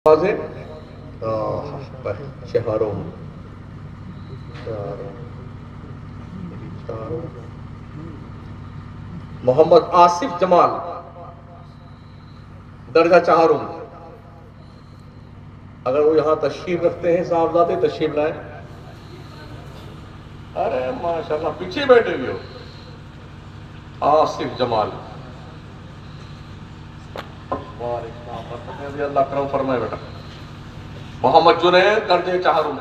واضح چہاروں محمد آصف جمال درجہ چہاروں. اگر وہ یہاں تشریف رکھتے ہیں صاحبزادے تشریف لائیں. ارے ماشاءاللہ پیچھے بیٹھے ہوئے ہو. آصف جمال اللہ کرم فرمائے بیٹا. محمد جنید درجہ چہاروں.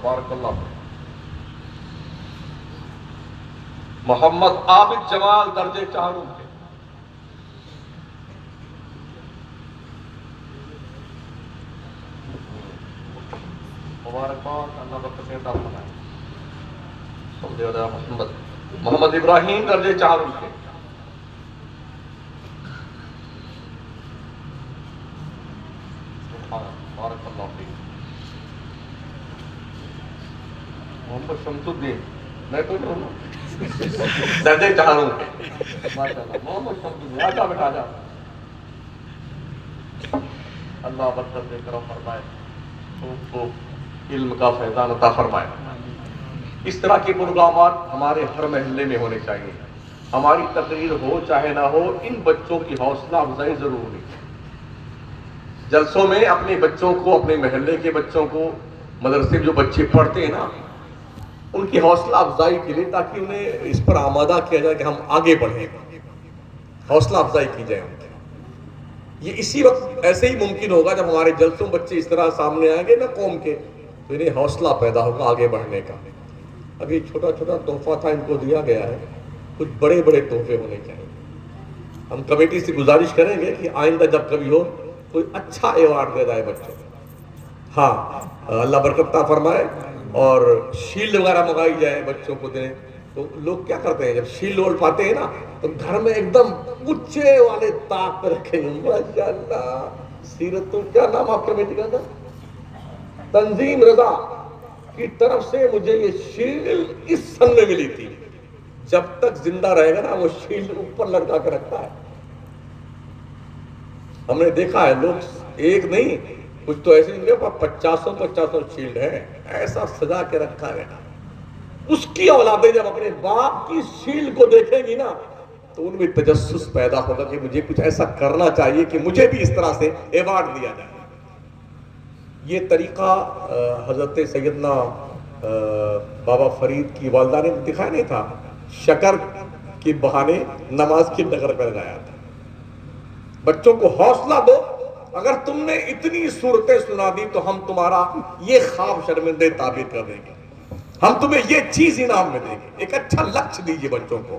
بارک اللہ. محمد عابد جمال درجہ چہاروں. مبارکباد اللہ برکت عطا فرمائے. محمد ابراہیم درجہ چہاروں کے. بارک اللہ فیک. محمد شمس الدین میں تو نہیں ہوں درجہ چہاروں کے. ماشاءاللہ محمد شمس الدین آجا بیٹا آجا. اللہ برکت دے کرم فرمائے کو علم کا فیضان عطا فرمائے. اس طرح کے پروگرامات ہمارے ہر محلے میں ہونے چاہیے. ہماری تقریر ہو چاہے نہ ہو ان بچوں کی حوصلہ افزائی ضرور ہونی چاہیے. جلسوں میں اپنے بچوں کو اپنے محلے کے بچوں کو مدرسے جو بچے پڑھتے ہیں نا ان کی حوصلہ افزائی کے لیے تاکہ انہیں اس پر آمادہ کیا جائے کہ ہم آگے بڑھیں. حوصلہ افزائی کی جائے ان کی. یہ اسی وقت ایسے ہی ممکن ہوگا جب ہمارے جلسوں بچے اس طرح سامنے آئیں گے نا قوم کے تو انہیں حوصلہ پیدا ہوگا آگے بڑھنے کا. ابھی چھوٹا چھوٹا تحفہ تھا ان کو دیا گیا ہے. کچھ بڑے بڑے تحفے ہونے چاہیے. ہم کمیٹی سے گزارش کریں گے کہ آئندہ جب کبھی ہو کوئی اچھا ایوارڈ دے جائے بچوں کو. ہاں اللہ برکت عطا فرمائے. اور شیلڈ وغیرہ منگائی جائے بچوں کو دیں. تو لوگ کیا کرتے ہیں جب شیلڈ وول پاتے ہیں نا تو گھر میں ایک دم اونچے والے طاق پہ رکھیں گے. ماشاءاللہ سیرت. تو کیا نام آپ کمیٹی کا تھا؟ تنظیم رضا کی طرف سے مجھے یہ شیلڈ اس سن میں ملی تھی. جب تک زندہ رہے گا نا وہ شیلڈ اوپر لٹکا کے رکھتا ہے. ہم نے دیکھا ہے لوگ ایک نہیں کچھ تو ایسے ان کے پاس 50 شیلڈ ہے ایسا سجا کے رکھا ہے. اس کی اولادیں جب اپنے باپ کی شیلڈ کو دیکھیں گی نا تو ان میں تجسس پیدا ہوگا کہ مجھے کچھ ایسا کرنا چاہیے کہ مجھے بھی اس طرح سے ایوارڈ دیا جائے. یہ طریقہ حضرت سیدنا بابا فرید کی والدہ نے دکھایا نہیں تھا. شکر کے بہانے نماز کی نگر پہ لگایا تھا. بچوں کو حوصلہ دو. اگر تم نے اتنی صورتیں سنا دی تو ہم تمہارا یہ خواب شرمندے تعبیر کر دیں گے. ہم تمہیں یہ چیز انعام میں دیں گے. ایک اچھا لکش دیجیے بچوں کو.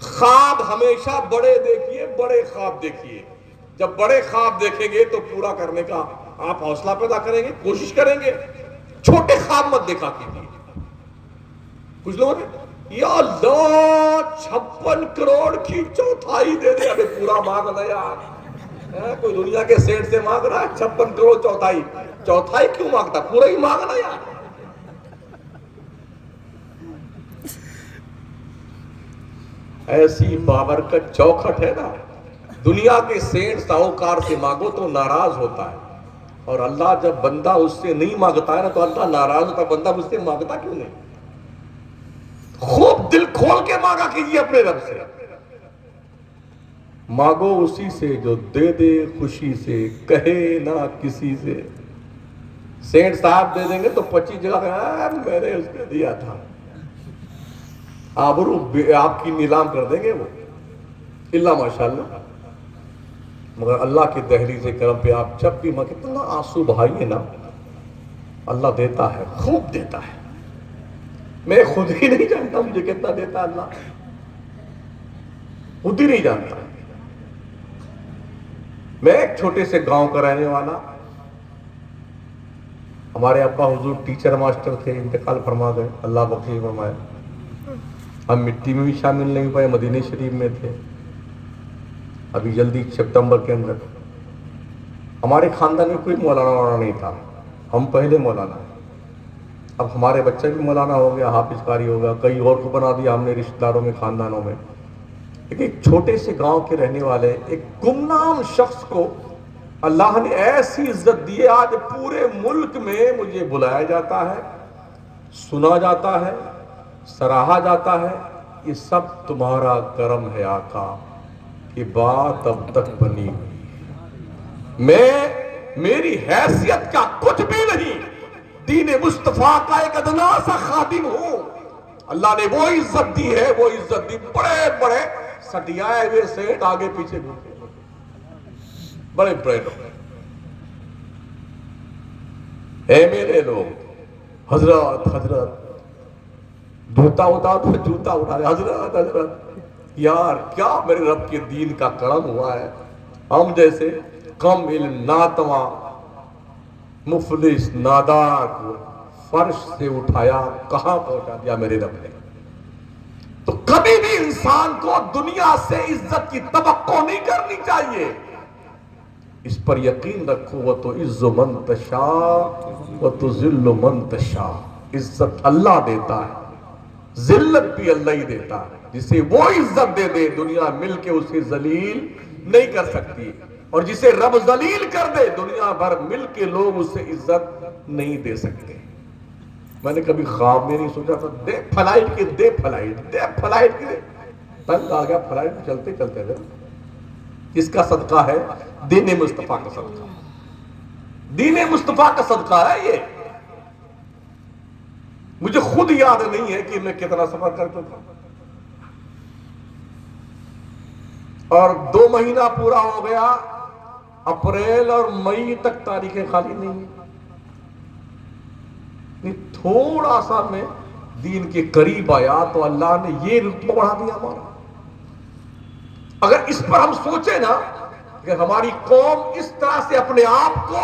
خواب ہمیشہ بڑے دیکھیے. بڑے خواب دیکھیے. جب بڑے خواب دیکھیں گے تو پورا کرنے کا آپ حوصلہ پیدا کریں گے کوشش کریں گے. چھوٹے خواب مت دیکھا کیجیے. کچھ لوگ یا اللہ 56 کروڑ کی چوتھائی دے دے. ابھی پورا مانگ لے یار. کوئی دنیا کے سیٹ سے مانگ رہا ہے 56 کروڑ چوتھائی. چوتھائی کیوں مانگتا؟ پورا ہی مانگنا یار. ایسی بابرکت چوکھٹ ہے نا. دنیا کے سیٹ ساہوکار سے مانگو تو ناراض ہوتا ہے اور اللہ جب بندہ اس سے نہیں مانگتا ہے نا تو اللہ ناراض ہوتا ہے. بندہ مجھ سے مانگتا کیوں نہیں؟ خوب دل کھول کے مانگا کیجیے اپنے رب سے. مانگو اسی سے جو دے دے خوشی سے کہے نہ کسی سے. سیٹ صاحب دے دیں گے تو 25 جگہ میں نے اس کو دیا تھا. آبرو آپ کی نیلام کر دیں گے وہ اللہ ماشاءاللہ. مگر اللہ کی دہلیز کرم پہ آپ جب بھی کتنا آنسو بہائیے نا اللہ دیتا ہے. خوب دیتا ہے. میں خود ہی نہیں جانتا مجھے کتنا دیتا اللہ. خود ہی نہیں جانتا. میں ایک چھوٹے سے گاؤں کا رہنے والا. ہمارے ابا حضور ٹیچر ماسٹر تھے انتقال فرما گئے اللہ بخشش فرمائے. ہم مٹی میں بھی شامل نہیں پائے. مدینہ شریف میں تھے ابھی جلدی سپتمبر کے اندر. ہمارے خاندان میں کوئی مولانا نہیں تھا. ہم پہلے مولانا. اب ہمارے بچے بھی مولانا ہو گیا حافظ قاری ہو گیا. کئی اور کو بنا دیا ہم نے رشتہ داروں میں خاندانوں میں. ایک چھوٹے سے گاؤں کے رہنے والے ایک گمنام شخص کو اللہ نے ایسی عزت دی ہے، آج پورے ملک میں مجھے بلایا جاتا ہے، سنا جاتا ہے، سراہا جاتا ہے، یہ سب تمہارا کرم ہے آقا، کہ بات اب تک بنی ہوئی۔ میری حیثیت کا کچھ بھی نہیں، دین مصطفیٰ کا ایک ادنا سا خادم ہوں۔ اللہ نے وہ عزت دی ہے، وہ عزت دی، بڑے بڑے سٹیائے ہوئے سیٹ آگے پیچھے گھومتے، بڑے بڑے لوگ، اے میرے لوگ، حضرت حضرت، جوتا ہوتا تو جوتا اٹھا رہے، حضرت حضرت، یار کیا میرے رب کے دین کا کرم ہوا ہے، ہم جیسے کم علم ناتواں مفلس نادار کو فرش سے اٹھایا، کہاں پہنچا دیا میرے رب نے۔ تو کبھی بھی انسان کو دنیا سے عزت کی توقع نہیں کرنی چاہیے، اس پر یقین رکھو، وَتُعِزُّ مَن تَشَاءُ وَتُذِلُّ مَن تَشَاءُ، عزت اللہ دیتا ہے، ذلت بھی اللہ ہی دیتا ہے، جسے وہ عزت دے دے دنیا مل کے اسے ذلیل نہیں کر سکتی، اور جسے رب ذلیل کر دے دنیا بھر مل کے لوگ اسے عزت نہیں دے سکتے۔ میں نے کبھی خواب میں نہیں سوچا تھا دے فلائٹ کی، دے فلائٹ، دے فلائٹ کی، تنگ آ گیا فلائٹ میں چلتے چلتے گئے۔ اس کا صدقہ ہے دین مصطفیٰ کا صدقہ، دین مصطفیٰ کا صدقہ ہے یہ۔ مجھے خود یاد نہیں ہے کہ میں کتنا سفر کر چکا، اور 2 مہینہ پورا ہو گیا، اپریل اور مئی تک تاریخیں خالی نہیں ہیں۔ تھوڑا سا میں دین کے قریب آیا تو اللہ نے یہ رتبہ بڑھا دیا ہمارا۔ اگر اس پر ہم سوچیں نا کہ ہماری قوم اس طرح سے اپنے آپ کو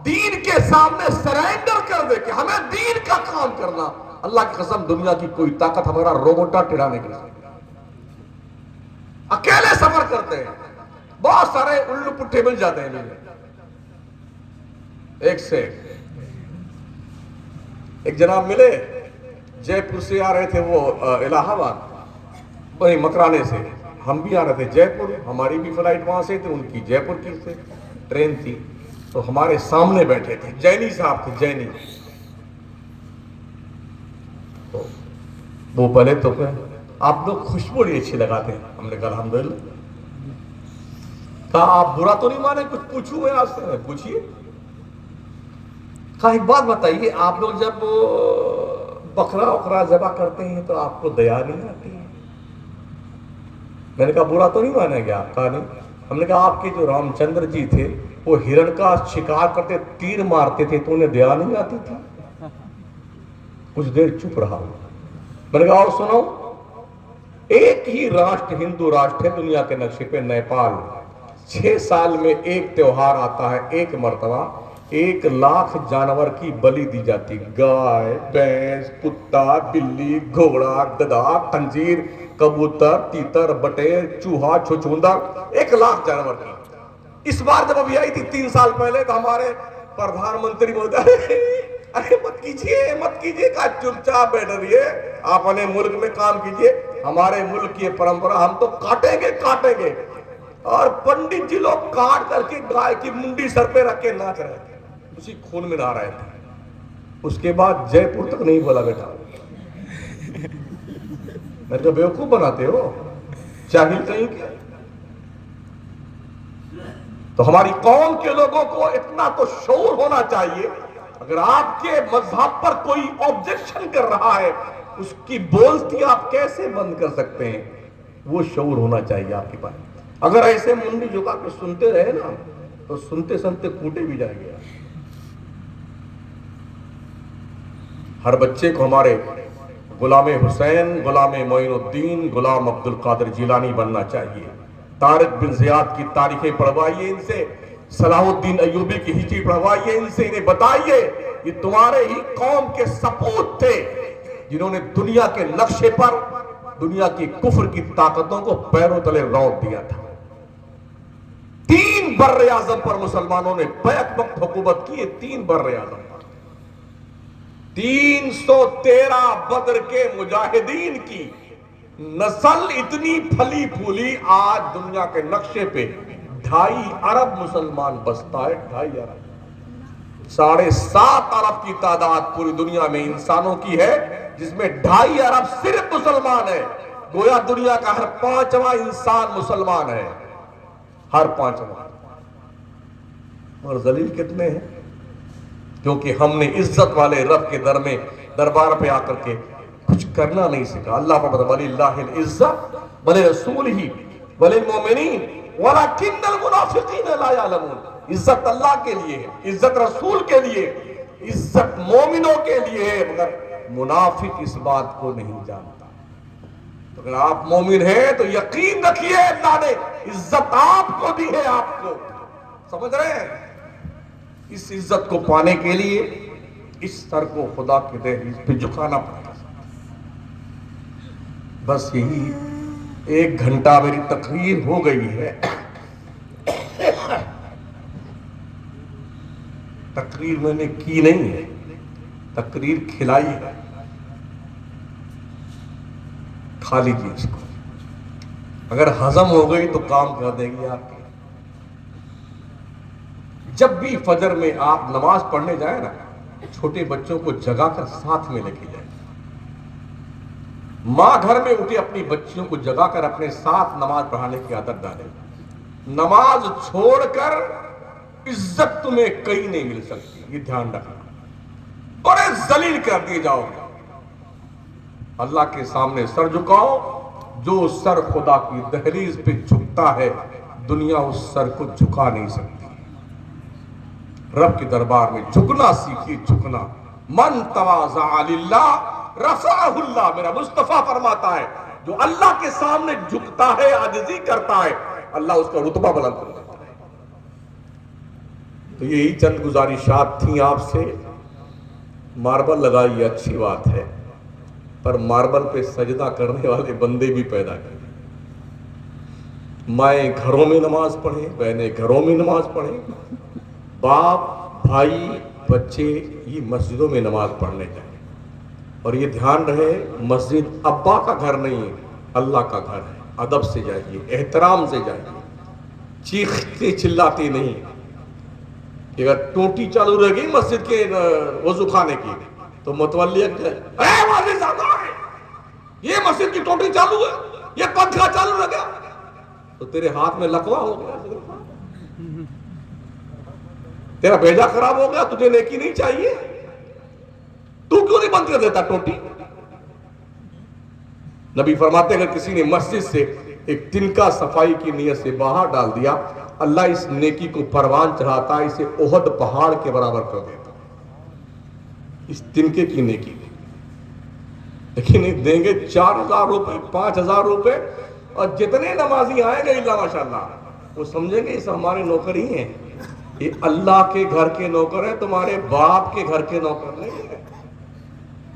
دین کے سامنے سرینڈر کر دے کہ ہمیں دین کا کام کرنا، اللہ کی قسم دنیا کی کوئی طاقت ہمارا روبوٹا ٹڑا نہیں کر سکتی۔ اکیلے سفر کرتے ہیں، بہت سارے الو پٹھے مل جاتے ہیں ایک سے ایک جناب ملے، جے پور سے آ رہے تھے وہ الہ آباد، وہی مکرانے سے، ہم بھی آ رہے تھے جے پور، ہماری بھی فلائٹ وہاں سے تھی، ان کی جے پور کی سے ٹرین تھی، تو ہمارے سامنے بیٹھے تھے جینی صاحب تھے، جینی، تو وہ پہلے تو آپ لوگ خوشبو بڑی اچھی لگاتے ہیں، ہم نے کہا الحمدللہ، کہا آپ برا تو نہیں مانے کچھ پوچھوں میں آپ سے؟ پوچھئے۔ کہا ایک بات بتائیے، آپ لوگ جب بکرا وکرا ذبح کرتے ہیں تو آپ کو دیا نہیں آتی ہے؟ میں نے کہا برا تو نہیں مانا گیا؟ کہا نہیں۔ ہم نے کہا آپ کے جو رام چندر جی تھے وہ ہرن کا شکار کرتے تیر مارتے تھے تو انہیں دیا نہیں آتی تھی؟ کچھ دیر چپ رہا ہوں۔ میں نے کہا اور سنو، ایک ہی راشٹر ہندو راشٹر ہے دنیا کے نقشے پہ، نیپال، 6 سال میں ایک تہوار آتا ہے، ایک مرتبہ 1 لاکھ جانور کی بلی دی جاتی، گائے، بھینس، کتا، بلی، گھوڑا، گدھا، خنزیر، کبوتر، تیتر، بٹیر، چوہا، چھچھوندر، 1 لاکھ جانور کی۔ اس بار جب ابھی آئی تھی 3 سال پہلے تو ہمارے پردھان منتری بولتا ہے ارے مت کیجئے، کہا چپ چاپ بیٹھ رہیے، آپ اپنے ملک میں کام کیجئے، ہمارے ملک کی پرمپرا ہم تو کاٹیں گے۔ اور پنڈت جی لوگ کاٹ کر کے گائے کی منڈی سر پہ رکھ کے ناچ رہے تھے، اسی خون میں نہا رہے تھے۔ اس کے بعد جے پور تک نہیں بولا بیٹا، میں تو بیوقوف بناتے ہو، جاہل کہیں کیا۔ تو ہماری قوم کے لوگوں کو اتنا تو شعور ہونا چاہیے، اگر آپ کے مذہب پر کوئی آبجیکشن کر رہا ہے اس کی بولتی آپ کیسے بند کر سکتے ہیں، وہ شعور ہونا چاہیے آپ کے پاس۔ اگر ایسے منڈی جھکا کے سنتے رہے نا تو سنتے سنتے کوٹے بھی جائیں گے۔ ہر بچے کو ہمارے غلام حسین، غلام معین الدین، غلام عبد القادر جیلانی بننا چاہیے۔ طارق بن زیاد کی تاریخیں پڑھوائیے ان سے، صلاح الدین ایوبی کی ہسٹری پڑھوائیے ان سے، انہیں بتائیے یہ تمہارے ہی قوم کے سپوت تھے جنہوں نے دنیا کے نقشے پر دنیا کی کفر کی طاقتوں کو پیروں تلے روت دیا تھا۔ 3 بر اعظم پر مسلمانوں نے بیک وقت حکومت کی ہے، 3 بر اعظم پر 313 بدر کے مجاہدین کی نسل اتنی پھلی پھولی، آج دنیا کے نقشے پہ 2.5 ارب مسلمان بستا ہے، 2.5 ارب۔ 7.5 ارب کی تعداد پوری دنیا میں انسانوں کی ہے، جس میں 2.5 ارب صرف مسلمان ہے۔ گویا دنیا کا ہر 5واں انسان مسلمان ہے، ہر 5واں۔ اور ذلیل کتنے ہیں؟ کیونکہ ہم نے عزت والے رب کے دربار پہ آ کر کے کچھ کرنا نہیں سکھا۔ اللہ پر وَلِلَّهِ الْعِزَّةُ وَلِرَسُولِهِ وَلِلْمُؤْمِنِينَ وَلَكِنَّ الْمُنَافِقِينَ لَا يَعْلَمُونَ۔ عزت اللہ کے لیے ہے، عزت رسول کے لیے، عزت مومنوں کے لیے ہے، مگر منافق اس بات کو نہیں جانتا۔ تو اگر آپ مومن ہیں تو یقین رکھیے اللہ نے عزت آپ کو دی ہے، آپ کو۔ سمجھ رہے ہیں؟ اس عزت کو پانے کے لیے اس سر کو خدا کے دہلیز پہ جھکانا پڑے گا۔ بس یہی 1 گھنٹہ میری تقریر ہو گئی ہے۔ تقریر میں نے کی نہیں ہے، تقریر کھلائی ہے۔ کھا لیجیے اس کو، اگر ہضم ہو گئی تو کام کر دے گی آپ کے۔ جب بھی فجر میں آپ نماز پڑھنے جائیں نا، چھوٹے بچوں کو جگا کر ساتھ میں لے کے جائیں۔ ماں گھر میں اٹھے اپنی بچیوں کو جگا کر اپنے ساتھ نماز پڑھانے کی عادت ڈالے۔ نماز چھوڑ کر عزت تمہیں کہیں نہیں مل سکتی، یہ دھیان رکھنا۔ بڑے ذلیل کر دیے جاؤ گے۔ اللہ کے سامنے سر جھکاؤ، جو سر خدا کی دہلیز پہ جھکتا ہے دنیا اس سر کو جھکا نہیں سکتی۔ رب کے دربار میں جھکنا سیکھیے، جھکنا۔ من تواضع للہ رفعہ اللہ، میرا مصطفیٰ فرماتا ہے جو اللہ کے سامنے جھکتا ہے، عاجزی کرتا ہے، اللہ اس کا رتبہ بلند کر دیتا ہے۔ تو یہی چند گزارشات تھیں آپ سے۔ ماربل لگائی اچھی بات ہے، پر ماربل پہ سجدہ کرنے والے بندے بھی پیدا کریں۔ مائیں گھروں میں نماز پڑھیں، بہنیں گھروں میں نماز پڑھیں، باپ بھائی بچے یہ مسجدوں میں نماز پڑھنے جائیں۔ اور یہ دھیان رہے مسجد ابا کا گھر نہیں ہے، اللہ کا گھر ہے۔ ادب سے جائیے، احترام سے جائیے، چیختے چلاتے نہیں۔ اگر ٹوٹی چالو رہ گئی مسجد کے وضو خانے کی تو متولی یہ مسجد کی ٹوٹی چالو ہے، یہ پنکھا چالو رہ گیا، تو تیرے ہاتھ میں لکوا ہو گیا، تیرا بھیجا خراب ہو گیا، تجھے نیکی نہیں چاہیے؟ تو کیوں نہیں بند کر دیتا ٹوٹی؟ نبی فرماتے ہیں اگر کسی نے مسجد سے ایک تنکا صفائی کی نیت سے باہر ڈال دیا، اللہ اس نیکی کو پروان چڑھاتا ہے، اسے احد پہاڑ کے برابر کر دیتا اس تنکے کی نیکی۔ لیکن دیں گے 4,000 روپے 5,000 روپے، اور جتنے نمازی آئیں گے اللہ ماشاءاللہ وہ سمجھیں گے اس ہمارے نوکر ہی ہیں، یہ اللہ کے گھر کے نوکر ہیں، تمہارے باپ کے گھر کے نوکر نہیں ہیں۔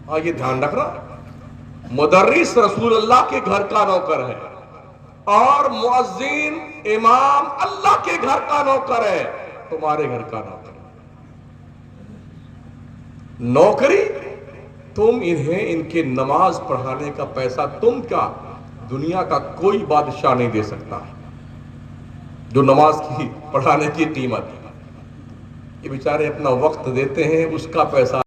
اور یہ دھیان رکھنا، مدرس رسول اللہ کے گھر کا نوکر ہے، اور مؤذن امام اللہ کے گھر کا نوکر ہے، تمہارے گھر کا نوکر۔ نوکری تم انہیں ان کے نماز پڑھانے کا پیسہ تم کا، دنیا کا کوئی بادشاہ نہیں دے سکتا جو نماز کی پڑھانے کی قیمت ہے۔ یہ بیچارے اپنا وقت دیتے ہیں، اس کا پیسہ